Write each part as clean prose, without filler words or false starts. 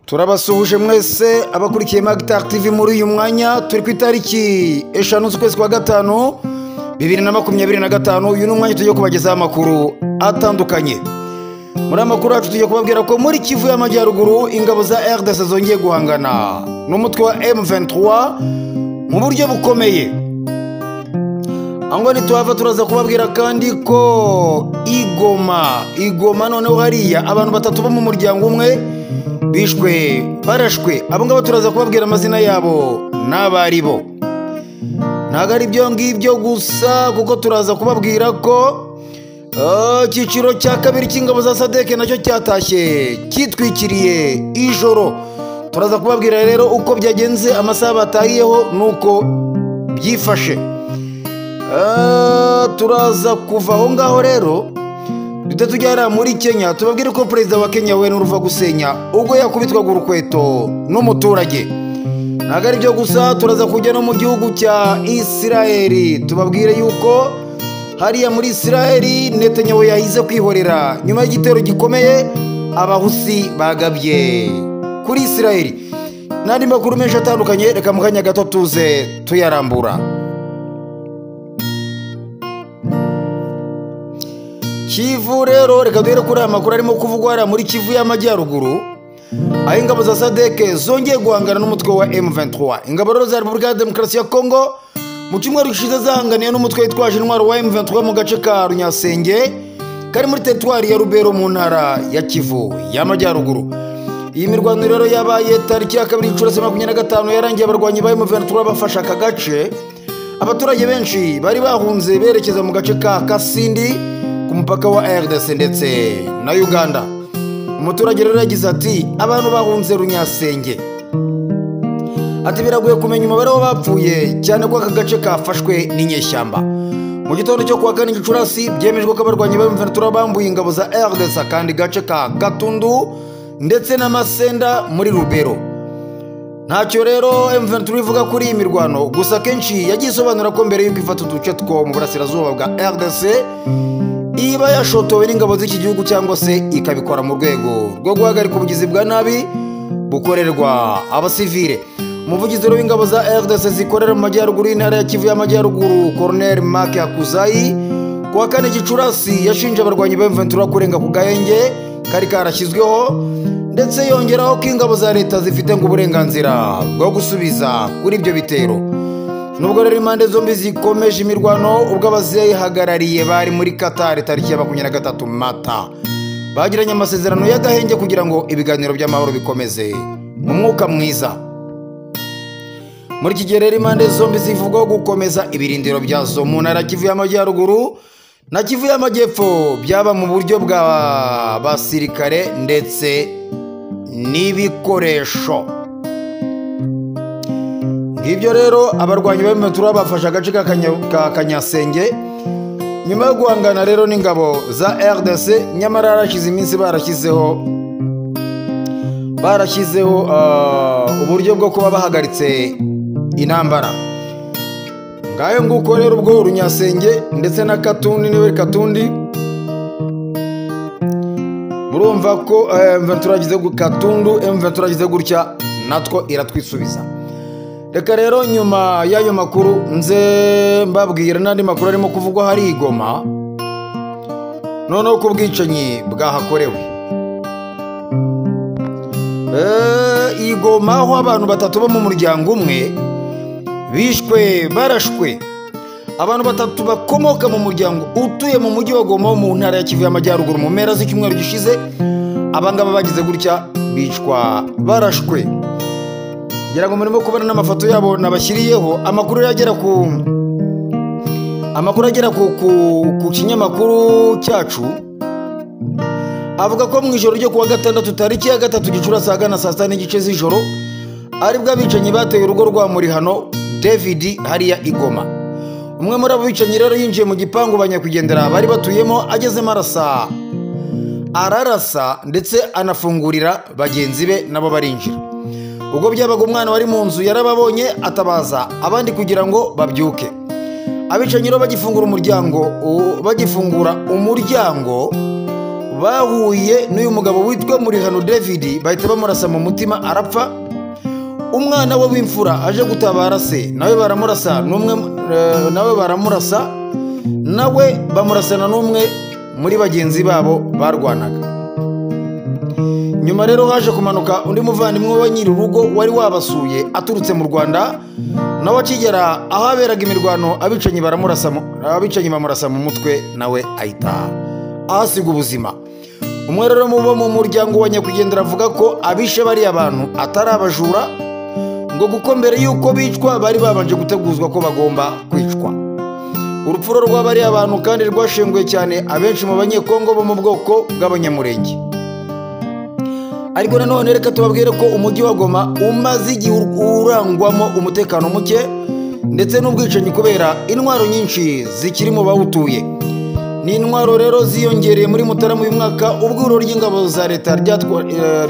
turabasuhuje mwese abakurikiye Magtar TV muri uyu mwanya turi ku itariki 5 z'ukwezi kwa gatanu 2025. uyu ni umwanya tugiye kubagezaho amakuru atandukanye. Muri amakuru yacu tugiye kubabwira ko muri Kivu y'Amajyaruguru ingabo za RDC zongeye guhangana n'umutwe wa M23 mu buryo bukomeye. Angoni tuhava turaza kubabwira kandi ko Igoma noneho hariya abantu batatu bo mu muryango umwe bishwe barashwe. Abo ngabo turaza kubabwira amazina yabo n'abari bo. Ntago ari byo ngibyo gusa kuko turaza kubabwira ko icyiciro cya kabiri cy'ingabo za SADC nacyo cyatashye kitwikiriye ijoro. Turaza kubabwira rero uko byagenze, amasaha batahiyeho nuko byifashe. Turaza kuva aho ngaho rero duhita tujyana muri Kenya tubabwire ko perezida wa Kenya we n'uruva gusenya ubwo yakubitwaga urukweto n'umuturage. Ntago ari byo gusa, turaza kujya no mu gihugu cya Isiraheli tubabwire yuko hariya muri Isiraheli Netanyahu yahize kwihorera nyuma y'igitero gikomeye abahusi bagabye kuri Isiraheli. N'andi makuru menshi atandukanye, reka mu kanya gato tuze tuyarambura. Kivu rero reka duhere kuri aya makuru arimo kuvugwa muri Kivu y'Amajyaruguru, aho ingabo za SADC zongeye guhangana n'umutwe wa M23. Ingabo rero za Repubulika ya Demokarasi ya Kongo mu cyumweru gishize zahanganiye n'umutwe witwaje intwaro wa M23 mu gace ka Runyasenge kari muri teritwari ya Rubero mu ntara ya Kivu y'Amajyaruguru. Iyi mirwano rero yabaye tariki ya 2 Gicurasi 2025 yarangiye abarwanyi ba M23 bafasha aka gace. Abaturage benshi bari bahunze berekeza mu gace ka Kasindi ku mupaka wa RDC ndetse na Uganda. Umuturage rero yagize ati abantu bahunze Runyasenge, ati biragoye kumenya umubare w'abapfuye cyane ko aka gace kafashwe n'inyeshyamba. Mu gitondo cyo kuwa 4 Gicurasi byemejwe ko abarwanyi ba M23 bambuye ingabo za RDC kandi gace ka Katundu ndetse n'Amasenda muri Rubero. Ntacyo rero M23 ivuga kuri iyi mirwano, gusa kenshi yagiye isobanura ko mbere y'uko ifata uduce two mu burasirazuba bwa RDC iba yashotowe n'ingabo z'iki gihugu cyangwa se ikabikora mu rwego rwo guhagarika ubugizi bwa nabi bukorerwa abasivile. Umuvugizi w'ingabo za RDC zikorera mu majyaruguru y'intara ya Kivu y'Amajyaruguru Colonel Mark Akuzayi ku wa 4 Gicurasi yashinje abarwanyi ba M23 kurenga ku gahenge kari karashyizweho, ndetse yongeraho ko ingabo za leta zifite ngo uburenganzira bwo gusubiza kuri ibyo bitero. Nubwo rero impande zombi zikomeje imirwano, ubwo abazihagarariye bari muri Qatar tariki ya 23 Mata bagiranye amasezerano y'agahenge kugira ngo ibiganiro by'amahoro bikomeze mu mwuka mwiza. Muri iki gihe rero impande zombi zivugaho gukomeza ibirindiro byazo mu ntara Kivu y'Amajyaruguru na Kivu y'Amajyepfo, byaba mu buryo bwa basirikare ndetse n'ibikoresho. Ibyo rero abarwanyi ba M23 bafashe agace ka Kanyasenge nyuma yo guhangana rero n'ingabo za RDC, nyamara arashize iminsi barashyizeho uburyo bwo kuba bahagaritse intambara. Ngayo nguko rero ubwo Runyasenge ndetse na Katundi niwe Katundi murumva ko M23 agize Katundu, M23 agize gutya natwo iratwisubiza. Reka rero nyuma y'ayo makuru nze mbabwira n'andi makuru arimo kuvugwa hari Igoma noneho ku bwicanyi bwahakorewe. Igoma aho abantu batatu bo mu muryango umwe bishwe barashwe. Abantu batatu bakomoka mu muryango utuye mu mujyi wa Goma mu ntara ya Kivu y'Amajyaruguru mu mpera z'icyumweru gishize, abangaba bagize gutya bicwa barashwe. Ngira ngo murimo kubona n'amafoto yabo nabashyiriyeho. Amakuru agera ku kinyamakuru cyacu avuga ko mu ijoro ryo kuwa 6 tariki ya 3 Gicurasi ahagana saa 6 n'igice z'ijoro aribwo abicanyi bateye urugo rwa Murihano David hariya Igoma. Umwe muri abo bicanyi rero yinjiye mu gipangu banyakwigendera bari batuyemo, agezemo ararasa ndetse anafungurira bagenzi be nabo barinjira. Ubwo byabaga umwana wari mu nzu yarababonye atabaza abandi kugira ngo babyuke. Abicanyi rero bagifungura umuryango bahuye n'uyu mugabo witwa Murihano David bahita bamurasa mu mutima arapfa. Umwana we w'imfura aje gutabara se nawe baramurasa nawe bamurasana n'umwe muri bagenzi babo barwanaga. Nyuma rero haje kumanuka undi muvandimwe wa nyiri urugo wari wabasuye aturutse mu Rwanda, nawe akigera aho aberaga imirwano abicanyi bamurasa mu mutwe, nawe ahita ahasiga ubuzima. Umwe rero mu muryango wa nyakwigendera avuga ko abishe bariya abantu atari abajura, ngo kuko mbere y'uko bicwa bari babanje guteguzwa ko bagomba kwicwa. Urupfu rw'abariya abantu kandi rwashenguye cyane abenshi mu banyekongo bo mu bwoko bw'abanyamurenge. Ariko nanone reka tubabwire ko umujyi wa Goma umaze igihe urangwamo umutekano muke ndetse n'ubwicanyi kubera intwaro nyinshi zikiri mu bawutuye. Ni intwaro rero ziyongereye muri Mutarama uyu mwaka ubwo ihuriro ry'ingabo za leta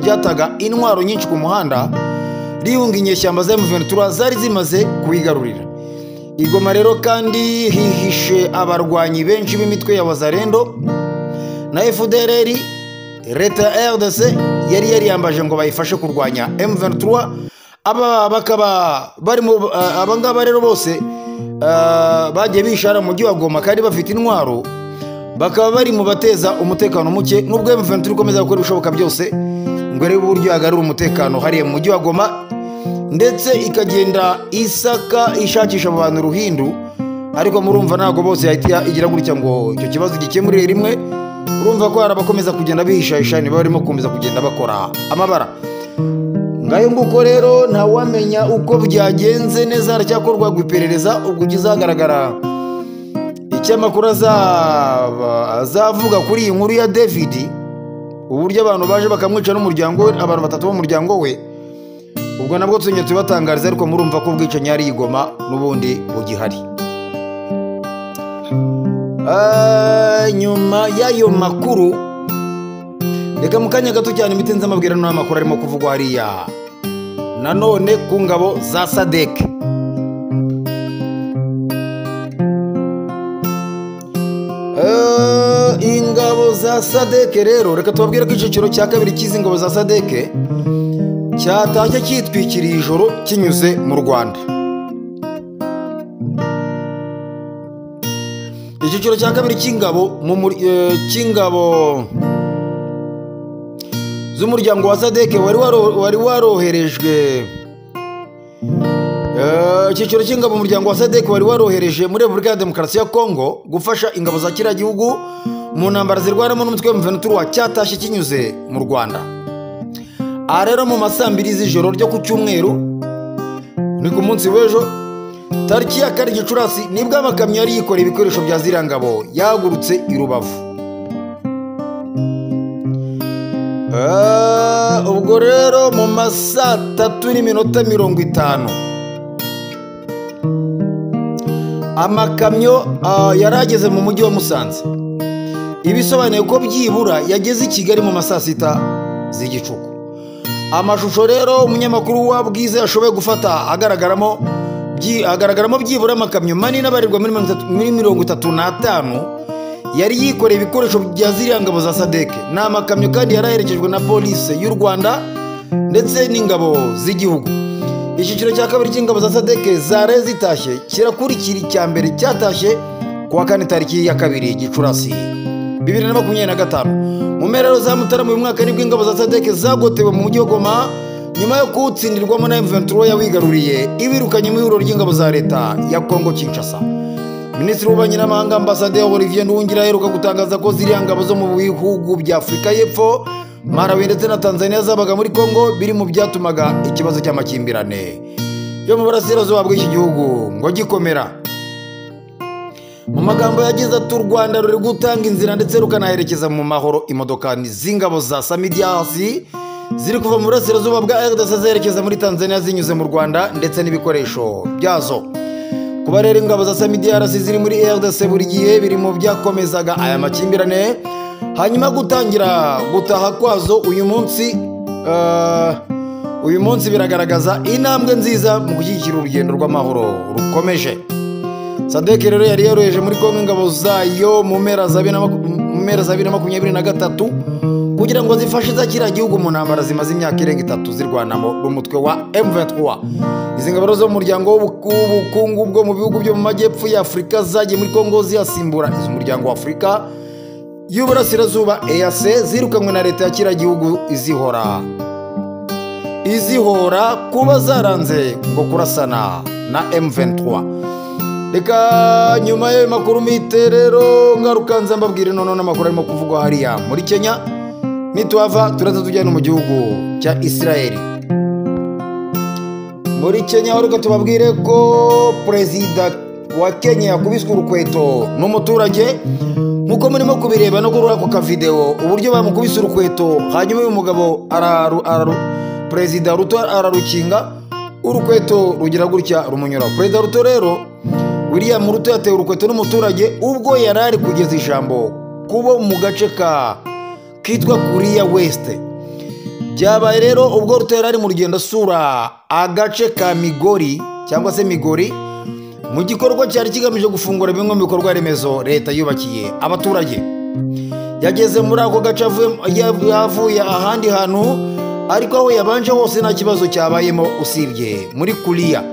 ryataga intwaro nyinshi ku muhanda rihunga inyeshyamba za M23 zari zimaze kuyigarurira. I Goma rero kandi hihishe abarwanyi benshi b'imitwe ya Wazalendo na FDLR. Leta ya RDC yari yariyambaje ngo bayifashe kurwanya M23. Aba bakaba barimo abangaba rero bose bagiye bishara mu mujyi wa Goma kandi bafite intwaro, bakaba bari mu bateza umutekano muke, nubwo M23 ikomeza gukora ibishoboka byose ngo rebe uburyo yagarura umutekano hariya mu mujyi wa Goma, ndetse ikagenda ishakisha mu bantu ruhindu. Ariko murumva ntago bose yahita igira gutya ngo icyo kibazo gikemurire rimwe. Urumva ko arabakomeza kugenda bihishahisha, niba barimo gukomeza kugenda bakora amabara. Ngayo nguko rero ntawamenya uko byagenze neza, haracyakorwa iperereza ubwo ugizagaragara icyamakuru azavuga kuri iyi nkuru ya David, uburyo abantu baje bakamwica n'umuryango we, abantu batatu b'umuryango we. Ubwo nabwo tuzongera tubatangariza, ariko murumva ko ubwicanyi ari i Goma n'ubundi bugihari. Nyuma y'ayo makuru reka mu kanya gato cyane imitenzi amabwira n'amakuru arimo kuvugwa hariya nanone ku ngabo za SADC. Ingabo za SADC rero reka tubabwire ko icyiciro cya kabiri cy'izi ngabo za SADC cyatashye cyitwikiriye ijoro kinyuze mu Rwanda. Icyiciro cya kabiri cy'ingabo z'umuryango wa SADC wari waroherejwe. Icyiciro cy'ingabo umuryango wa SADC wari warohereje muri Repubulika ya Demokarasi ya Kongo gufasha ingabo za kiriya gihugu mu ntambara zirwanamo n'umutwe wa M23 cyatashye kinyuze mu Rwanda. Aha rero mu masaa 2 z'ijoro ryo ku cyumweru, ni ku munsi w'ejo tariki ya 4 Gicurasi, nibwo amakamyo yari yikoreye ibikoresho bya ziriya ngabo yahagurutse i Rubavu. Ubwo rero mu masaa 3:50 amakamyo yarageze mu mujyi wa Musanze. Ibisobanuye ko byibura yageze i Kigali mu masaa 6 z'igicuku. Amashusho rero umunyamakuru wa Bwiza yashoboye gufata agaragaramo byibura amakamyo manini abarirwa muri 35 yari yikoreye ibikoresho bya ziriya ngabo za SADC. Ni amakamyo kandi yaraherekejwe na polisi y'u Rwanda ndetse n'ingabo z'igihugu. Icyiciro cya kabiri cy'ingabo za SADC zare zitashye kirakurikira icya mbere cyatashye kuwa 4 tariki ya 2 Gicurasi 2025. Mu mpera za Mutarama uyu mwaka nibwo ingabo za SADC zagotewe mu mujyi wa Goma nyuma yo kuwutsindirwamo na M23 yawigaruriye ibirukanye mu ihuriro ry'ingabo za leta ya Kongo Kinshasa. Minisitiri w'ububanyi n'amahanga Ambasaderi Olivier Nduhungira aheruka gutangaza ko ziriya ngabo zo mu bihugu bya Afurika y'Epfo, Malawi ndetse na Tanzania zabaga muri Kongo biri mu byatumaga ikibazo cy'amakimbirane yo mu burasirazuba bw'iki gihugu ngo gikomera. Mu magambo yagize ati u Rwanda ruri gutanga inzira ndetse rukanaherekeza mu mahoro imodoka z'ingabo za Samidiasi ziri kuva mu burasirazuba bwa RDC zerekeza muri Tanzania zinyuze mu Rwanda ndetse n'ibikoresho byazo. Kuba rero ingabo za Samidiasi ziri muri RDC buri gihe biri mu byakomezaga aya makimbirane, hanyuma gutangira gutaha kwazo uyu munsi biragaragaza intambwe nziza mu gushyigikira urugendo rw'amahoro rukomeje. SADC rero yari yoroheje muri Kongo ingabo zayo mu mpera mpera za 2023 kugira ngo zifashe za kiriya gihugu mu ntambara zimaze imyaka irenga 3 zirwanamo n'umutwe wa M23. Izi ngabo zo mu muryango w'ubukungu bwo mu bihugu byo mu majyepfo ya Afurika zagiye muri Kongo ziyasimbura izo muryango wa Afurika y'Uburasirazuba EAC zirukanywe na leta ya kiriya gihugu izihora kuba zaranze ngo kurasana na M23. Reka nyuma y'ayo makuru miterero ngarukanza mbabwire none n'amakuru arimo kuvugwa hariya muri Kenya. Nituhava turaza tujyana mu gihugu cya Israeli. Muri Kenya reka tubabwire ko perezida wa Kenya yakubiswe urukweto n'umuturage nkuko murimo kubireba no kurura ku video uburyo bamukubise urukweto, hanyuma uyu mugabo perezida Ruto ararukinga urukweto rugira gutya rumunyura. Perezida Ruto rero William Ruto yatewe urukweto n'umuturage ubwo yarari kugeza ijambo kubo mu gace kitwa Kuria West. Byabaye rero ubwo Ruto yarari mu rugendo sura agace ka Migori cyangwa se Migori mu gikorwa cyari kigamije gufungura bimwe mu bikorwa remezo leta yubakiye abaturage. Yageze muri ako gace yavuye ahandi hantu, ariko aho yabanje hose nta kibazo cyabayemo usibye muri Kuria.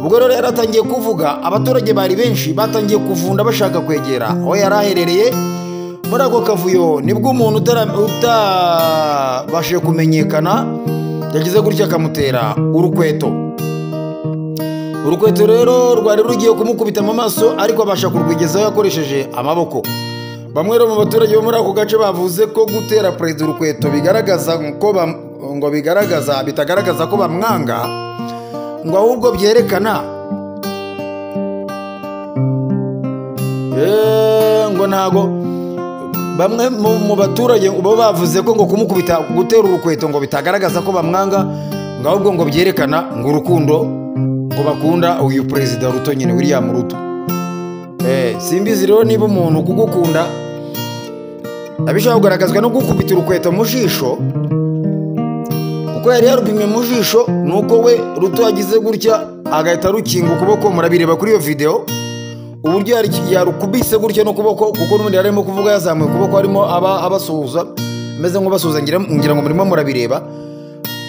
Ubwo rero yaratangiye kuvuga, abaturage bari benshi batangiye kuvunda bashaka kwegera aho yaraherereye. Muri ako kavuyo nibwo umuntu utabashije kumenyekana yagize gutya akamutera urukweto. Urukweto rero rwari rugiye kumukubita mu maso, ariko abasha kurwigezaho yakoresheje amaboko. Bamwe mu baturage bo muri ako gace bavuze ko gutera perezida urukweto bitagaragaza ko bamwanga, ngo ahubwo byerekana ngo ntago. Bamwe mu baturage bo bavuze ko ngo kumukubita gutera urukweto ngo bitagaragaza ko bamwanga, ngo ahubwo ngo byerekana ngo urukundo ngo bakunda uyu perezida Ruto nyine William Ruto. Simbizi rero niba umuntu kugukunda abishaka kugaragazwa no gukubita urukweto mu jisho, kuko yari yarubimye mu jisho, nuko we Ruto yagize gutya agahita rukinga ukuboko. Murabireba kuri iyo video uburyo yarukubise gutya n'ukuboko, kuko n'ubundi yarimo kuvuga yazamuye ukuboko harimo abasuhuza meze nk'ubasuhuza, ngira ngo murimo murabireba.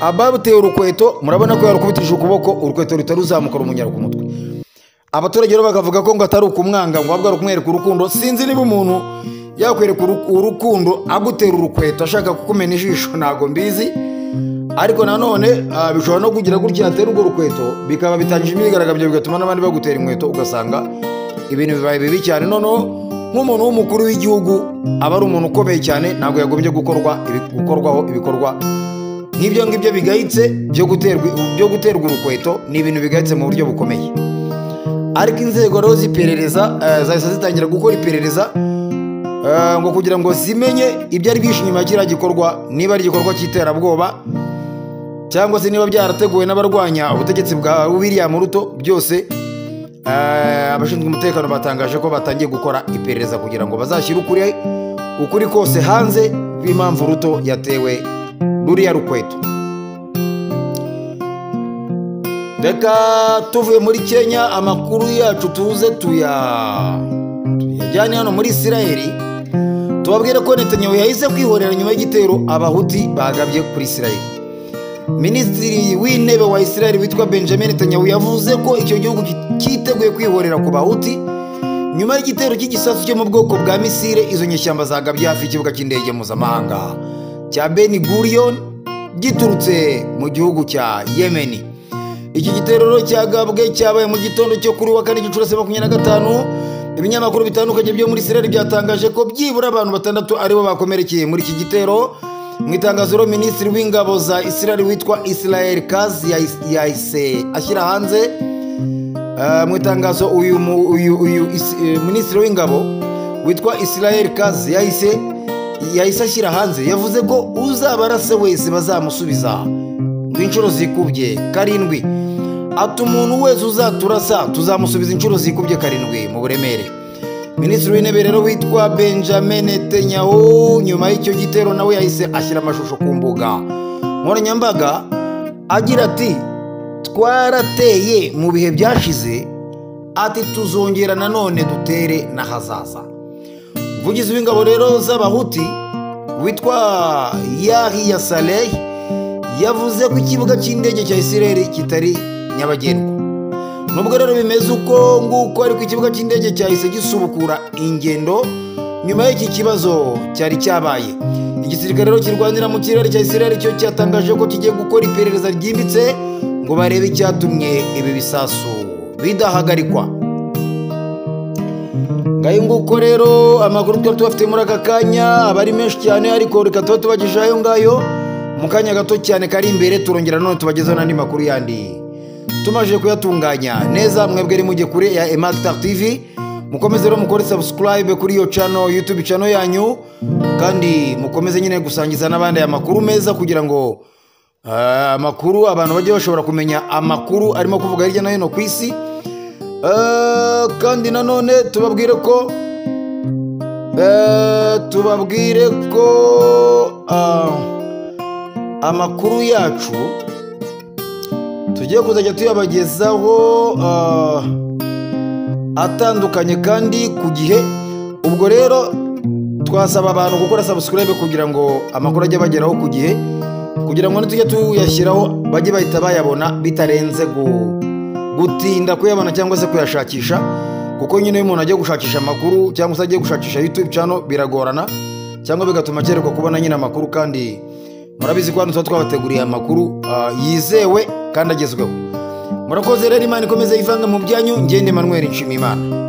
Ababuteye urukweto murabona ko yarukubitije ukuboko, urukweto rutaruzamuka rumunyara ku mutwe. Abaturage rero bakavuga ko ngo atari ukumwanga, ngo ahubwo ari ukumwereka urukundo. Sinzi niba umuntu yakwereka urukundo agutera urukweto ashaka kukumena ijisho, ntago mbizi, ariko nanone bishobora no kugira gutya atera urwo rukweto bikaba bitangije imyigaragambyo, bigatuma n'abandi bagutera inkweto, ugasanga ibintu bibaye bibi cyane. Noneho nk'umuntu w'umukuru w'igihugu aba ari umuntu ukomeye cyane, ntabwo yagombye gukorwaho ibikorwa nk'ibyo ngibyo bigayitse byo guterwa urukweto. Ni ibintu bigayitse mu buryo bukomeye. Ariko inzego rero z'iperereza zahise zitangira gukora iperereza ngo kugira ngo zimenye ibyo ari bishe inyuma y'ikiriya gikorwa, niba ari igikorwa cy'iterabwoba cyangwa se niba byarateguwe n'abarwanya ubutegetsi bwa William Ruto. Byose abashinzwe umutekano batangaje ko batangiye gukora iperereza kugira ngo bazashyire ukuri kose hanze b'impamvu Ruto yatewe ruriya rukweto. Reka tuvuye muri Kenya, amakuru yacu tuze tuyajyane hano muri Israeli. Tubabwire ko Netanyahu yahise kwihorera nyuma y'igitero abahuti bagabye kuri Israeli. Minisitiri w'intebe wa Israeli witwa Benjamin Netanyahu yavuze ko icyo gihugu cyiteguye kwihorera ku bahuti nyuma y'igitero cy'igisasu cyo mu bwoko bwa misile izo nyeshyamba zagabye hafi y'ikibuga cy'indege mpuzamahanga cya Ben Gurion giturutse mu gihugu cya Yemen. Iki gitero cyagabwe cyabaye mu gitondo cyo kuri wa kane Gicurasi 25. Ibinyamakuru bitandukanye byo muri Israeli byatangaje ko byibura abantu 6 aribo bakomerekeye muri iki gitero. Mu itangazo Minisitiri w'ingabo za Israeli witwa Israel Katz yahise ashyira hanze. Mu itangazo uyu Minisitiri w'ingabo witwa Israel Katz yahise ashyira hanze, yavuze ko uzabarase wese bazamusubiza inshuro zikubye 7. Ati umuntu wese uzaturasa tuzamusubiza inshuro zikubye 7 mu buremere. Minisitiri w'intebe rero witwa Benjamin Netanyahu nyuma y'icyo gitero nawe yahise ashyira amashusho ku mbuga nkoranyambaga agira ati twarateye mu bihe byashize, ati tuzongera nanone dutere n'ahazaza. umuvugizi w'ingabo rero z'abahuti witwa Yahya Saleh yavuze ko ikibuga cy'indege cya Israel kitari nyabagendwa. Nubwo rero bimeze uko nguko ariko ikibuga cy'indege cyahise gisubukura ingendo nyuma y'iki kibazo cyari cyabaye. Igisirikare rero kirwanira mu kirere cya Israel cyo cyatangaje ko kigiye gukora iperereza ryimbitse ngo barebe icyatumye ibi bisasu bidahagarikwa. Ngayo nguko rero amakuru twari tubafite muri aka kanya abari menshi cyane, ariko reka tuba tubagejeje ayo ngayo mu kanya gato cyane kari imbere. Turongera none tubagezeho n'andi makuru yandi tumaje kuyatunganya neza. Mwebwe ari mujye kure ya Emaltar TV, mukomeze rero mukore subscribe kuri iyo channel, YouTube channel yanyu, kandi mukomeze nyine gusangiza n'abandi amakuru meza kugira ngo amakuru abantu bajye bashobora kumenya amakuru arimo kuvuga hirya no hino ku isi. Kandi nanone tubabwire ko amakuru yacu tugiye kuzajya tuyabagezaho atandukanye kandi ku gihe. Ubwo rero twasaba abantu gukora subscribe kugira ngo amakuru ajye bageraho ku gihe, kugira ngo nitujye tuyashyiraho bajye bahita bayabona bitarenze gutinda kuyabona cyangwa se kuyashakisha, kuko nyine iyo umuntu agiye gushakisha amakuru cyangwa se agiye gushakisha YouTube channel biragorana cyangwa bigatuma akererwa kubona nyine amakuru. Kandi murabizi ko hano tuba twabateguriye amakuru yizewe kandi agezweho. Murakoze rero, Imana ikomeze yivanga mu byanyu. Ngende Emmanuel Nshimiyimana.